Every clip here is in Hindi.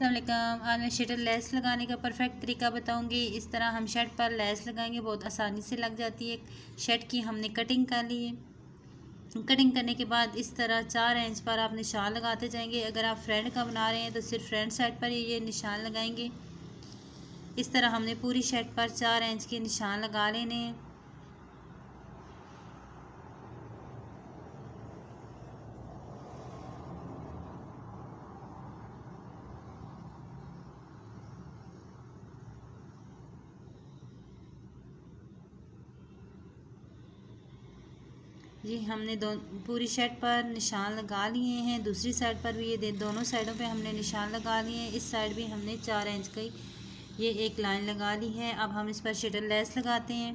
अस्सलाम वालेकुम। आज मैं शर्ट लेस लगाने का परफेक्ट तरीका बताऊंगी। इस तरह हम शर्ट पर लेस लगाएंगे, बहुत आसानी से लग जाती है। शर्ट की हमने कटिंग कर ली है। कटिंग करने के बाद इस तरह 4 इंच पर आप निशान लगाते जाएंगे। अगर आप फ्रंट का बना रहे हैं तो सिर्फ फ्रंट साइड पर ये निशान लगाएंगे। इस तरह हमने पूरी शर्ट पर 4 इंच के निशान लगा लेने हैं। जी हमने पूरी शर्ट पर निशान लगा लिए हैं। दूसरी साइड पर भी ये दोनों साइडों पे हमने निशान लगा लिए हैं। इस साइड भी हमने 4 इंच की ये एक लाइन लगा ली है। अब हम इस पर शटल लेस लगाते हैं।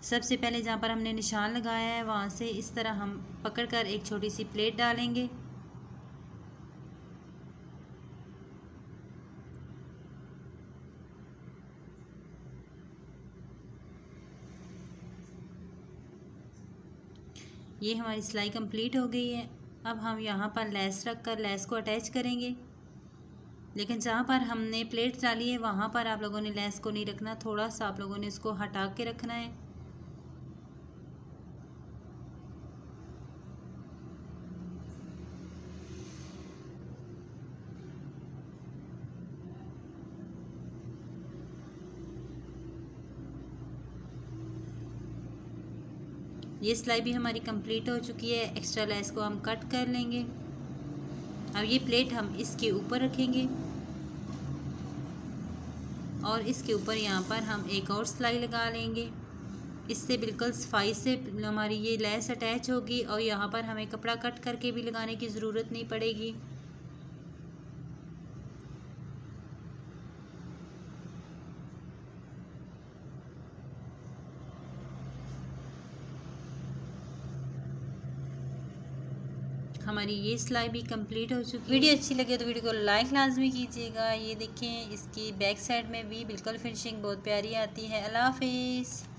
सबसे पहले जहाँ पर हमने निशान लगाया है वहाँ से इस तरह हम पकड़कर एक छोटी सी प्लेट डालेंगे। ये हमारी सिलाई कंप्लीट हो गई है। अब हम यहाँ पर लेस रख कर लेस को अटैच करेंगे। लेकिन जहाँ पर हमने प्लेट डाली है वहाँ पर आप लोगों ने लेस को नहीं रखना, थोड़ा सा आप लोगों ने इसको हटा के रखना है। ये सिलाई भी हमारी कंप्लीट हो चुकी है। एक्स्ट्रा लेस को हम कट कर लेंगे। अब ये प्लेट हम इसके ऊपर रखेंगे और इसके ऊपर यहाँ पर हम एक और सिलाई लगा लेंगे। इससे बिल्कुल सफाई से हमारी ये लेस अटैच होगी और यहाँ पर हमें कपड़ा कट करके भी लगाने की ज़रूरत नहीं पड़ेगी। हमारी ये सिलाई भी कंप्लीट हो चुकी है। वीडियो अच्छी लगे तो वीडियो को लाइक लाजमी कीजिएगा। ये देखें इसकी बैक साइड में भी बिल्कुल फिनिशिंग बहुत प्यारी आती है। अल्लाह हाफिज़।